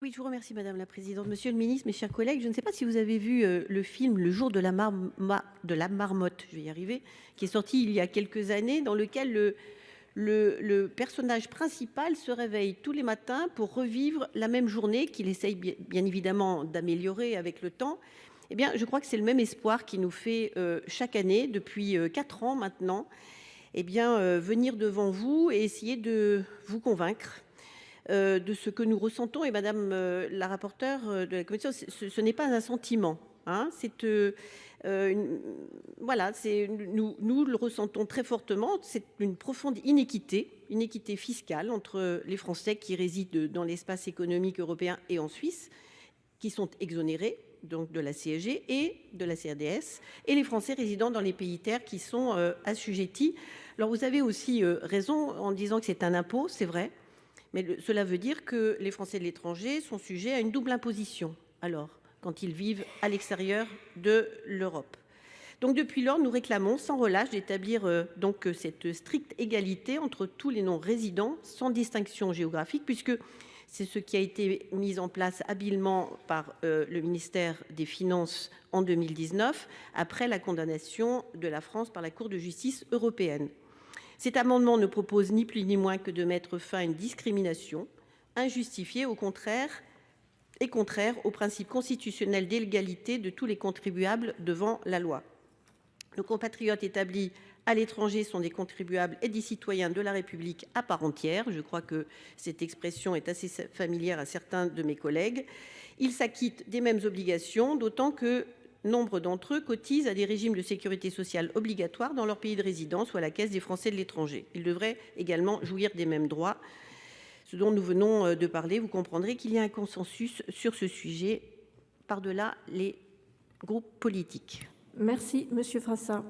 Oui, je vous remercie Madame la présidente. Monsieur le ministre, mes chers collègues, je ne sais pas si vous avez vu le film Le jour de de la marmotte, je vais y arriver, qui est sorti il y a quelques années, dans lequel le personnage principal se réveille tous les matins pour revivre la même journée qu'il essaye bien évidemment d'améliorer avec le temps. Eh bien, je crois que c'est le même espoir qui nous fait chaque année, depuis 4 ans maintenant, eh bien, venir devant vous et essayer de vous convaincre de ce que nous ressentons. Et Madame la rapporteure de la commission, ce n'est pas un sentiment, hein, c'est voilà, nous le ressentons très fortement. C'est une profonde inéquité fiscale entre les Français qui résident dans l'espace économique européen et en Suisse, qui sont exonérés donc de la CSG et de la CRDS, et les Français résidant dans les pays tiers qui sont assujettis. Alors vous avez aussi raison en disant que c'est un impôt, c'est vrai, mais cela veut dire que les Français de l'étranger sont sujets à une double imposition, alors, quand ils vivent à l'extérieur de l'Europe. Donc depuis lors, nous réclamons sans relâche d'établir donc cette stricte égalité entre tous les non-résidents, sans distinction géographique, puisque c'est ce qui a été mis en place habilement par le ministère des Finances en 2019, après la condamnation de la France par la Cour de justice européenne. Cet amendement ne propose ni plus ni moins que de mettre fin à une discrimination injustifiée, au contraire, et contraire au principe constitutionnel d'égalité de tous les contribuables devant la loi. Nos compatriotes établis à l'étranger sont des contribuables et des citoyens de la République à part entière. Je crois que cette expression est assez familière à certains de mes collègues. Ils s'acquittent des mêmes obligations, d'autant que nombre d'entre eux cotisent à des régimes de sécurité sociale obligatoires dans leur pays de résidence ou à la Caisse des Français de l'étranger. Ils devraient également jouir des mêmes droits. Ce dont nous venons de parler, vous comprendrez qu'il y a un consensus sur ce sujet par-delà les groupes politiques. Merci, Monsieur Frassa.